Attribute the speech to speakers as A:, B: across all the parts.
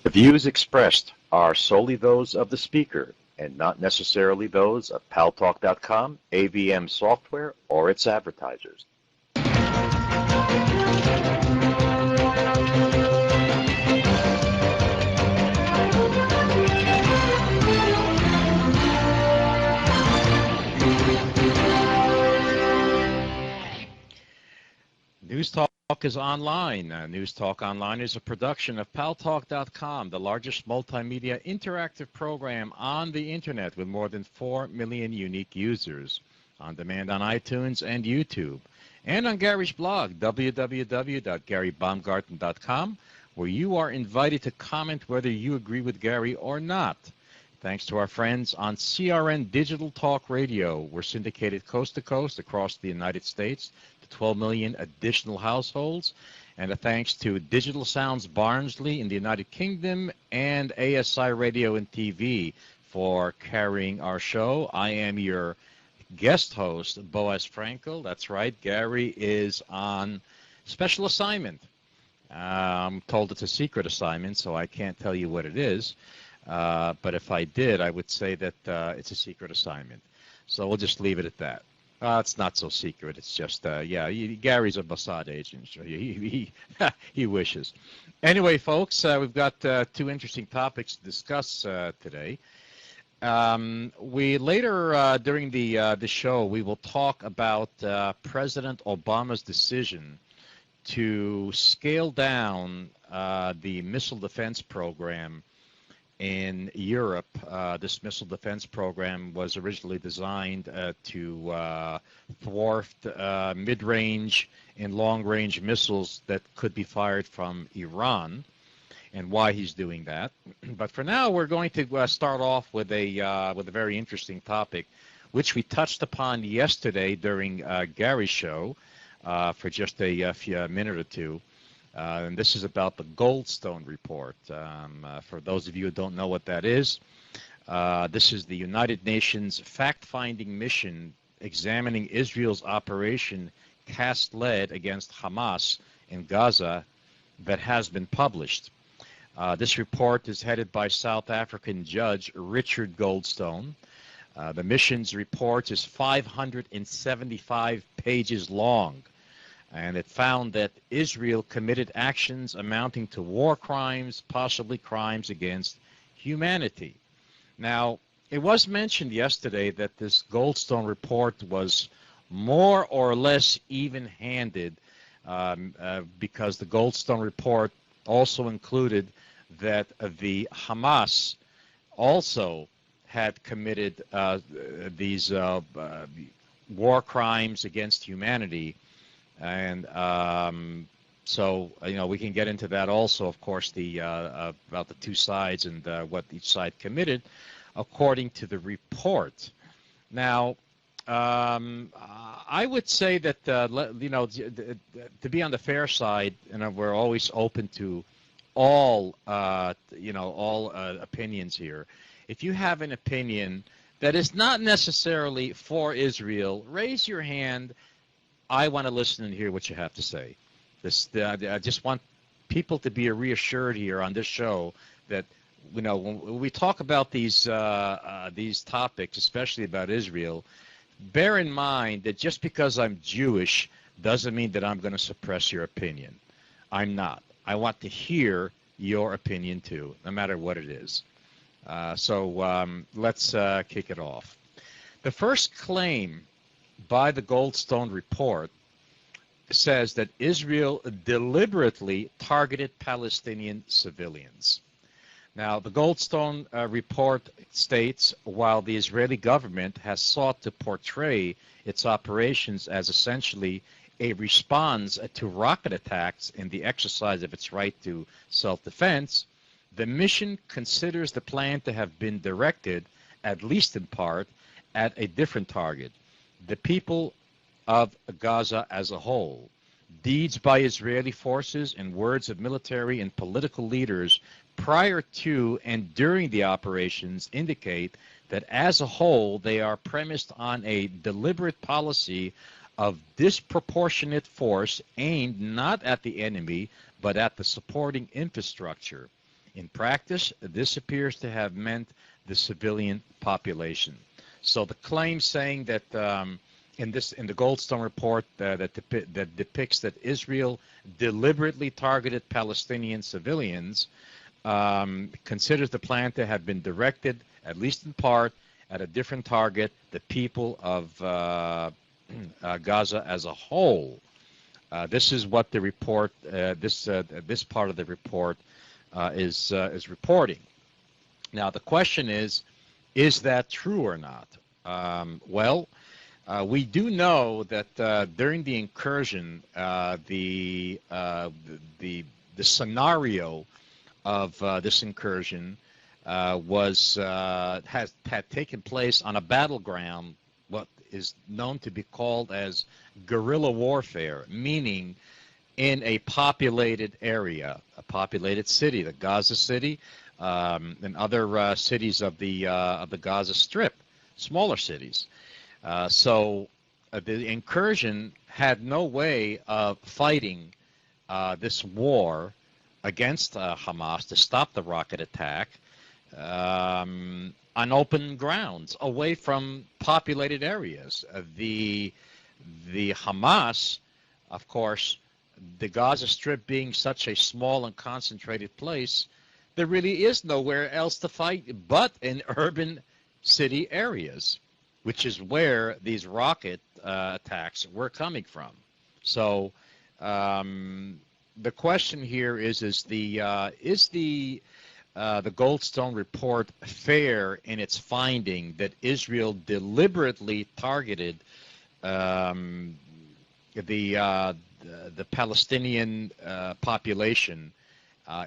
A: The views expressed are solely those of the speaker and not necessarily those of paltalk.com, AVM Software, or its advertisers.
B: News Talk is online. News Talk Online is a production of paltalk.com, the largest multimedia interactive program on the internet with more than 4 million unique users. On demand on iTunes and YouTube. And on Gary's blog, www.garybaumgarten.com, where you are invited to comment whether you agree with Gary or not. Thanks to our friends on CRN Digital Talk Radio. We're syndicated coast to coast across the United States to 12 million additional households. And a thanks to Digital Sounds Barnsley in the United Kingdom and ASI Radio and TV for carrying our show. I am your guest host, Boaz Frankel. That's right, Gary is on special assignment. I'm told it's a secret assignment, so I can't tell you what it is. But if I did, I would say that it's a secret assignment. So we'll just leave it at that. It's not so secret. It's just, Gary's a Mossad agent. So he wishes. Anyway, folks, we've got two interesting topics to discuss today. We later during the show, we will talk about President Obama's decision to scale down the missile defense program in Europe. This missile defense program was originally designed to thwart mid-range and long-range missiles that could be fired from Iran, and why he's doing that. But for now, we're going to start off with a very interesting topic, which we touched upon yesterday during Gary's show for just a minute or two. And this is about the Goldstone report. For those of you who don't know what that is, this is the United Nations fact-finding mission examining Israel's operation Cast Lead against Hamas in Gaza that has been published. This report is headed by South African Judge Richard Goldstone. The mission's report is 575 pages long, and it found that Israel committed actions amounting to war crimes, possibly crimes against humanity. Now, it was mentioned yesterday that this Goldstone report was more or less even-handed because the Goldstone report also included that the Hamas also had committed these war crimes against humanity. And so, we can get into that also, of course, about the two sides and what each side committed according to the report. Now, I would say that, to be on the fair side, we're always open to all opinions here. If you have an opinion that is not necessarily for Israel, raise your hand. I want to listen and hear what you have to say. I just want people to be reassured here on this show that, when we talk about these topics, especially about Israel, bear in mind that just because I'm Jewish doesn't mean that I'm going to suppress your opinion. I'm not. I want to hear your opinion too, no matter what it is. So let's kick it off. The first claim by the Goldstone report says that Israel deliberately targeted Palestinian civilians. Now, the Goldstone report states, while the Israeli government has sought to portray its operations as essentially a response to rocket attacks in the exercise of its right to self-defense, the mission considers the plan to have been directed, at least in part, at a different target: the people of Gaza as a whole. Deeds by Israeli forces and words of military and political leaders prior to and during the operations indicate that as a whole they are premised on a deliberate policy of disproportionate force aimed not at the enemy but at the supporting infrastructure. In practice, this appears to have meant the civilian population. So the claim saying that in the Goldstone report that depicts that Israel deliberately targeted Palestinian civilians considers the plan to have been directed, at least in part, at a different target, the people of Gaza as a whole. This is what the report, this part of the report is reporting. Now the question is that true or not? We do know that during the incursion, the scenario of this incursion had taken place on a battleground, what is known to be called as guerrilla warfare, meaning in a populated area, a populated city, the Gaza City, and other cities of the Gaza Strip, smaller cities. So the incursion had no way of fighting this war against Hamas to stop the rocket attack on open grounds, away from populated areas. The Hamas, of course, the Gaza Strip being such a small and concentrated place, there really is nowhere else to fight but in urban city areas, which is where these rocket attacks were coming from. So the question here is the Goldstone report fair in its finding that Israel deliberately targeted the Palestinian population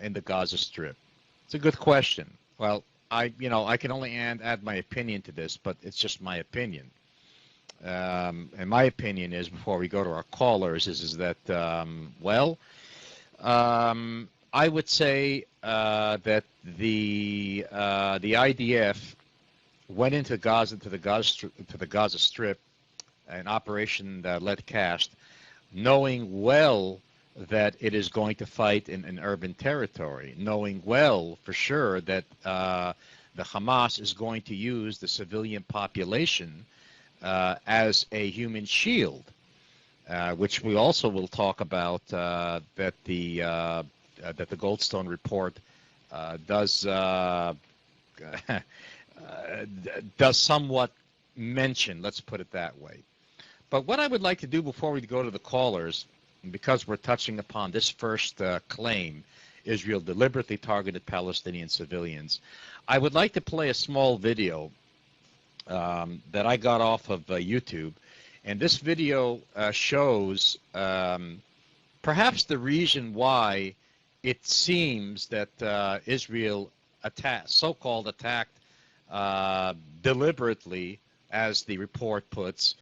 B: in the Gaza Strip? It's a good question. Well, I can only add my opinion to this, but it's just my opinion. And my opinion is, before we go to our callers, is that I would say that the IDF went into Gaza to the Gaza Strip, an operation led cast, knowing well that it is going to fight in urban territory, knowing well for sure that the Hamas is going to use the civilian population as a human shield, which we also will talk about that the Goldstone report does somewhat mention. Let's put it that way. But what I would like to do before we go to the callers, because we're touching upon this first claim, Israel deliberately targeted Palestinian civilians, I would like to play a small video that I got off of YouTube. And this video shows perhaps the reason why it seems that Israel so-called attacked deliberately, as the report puts,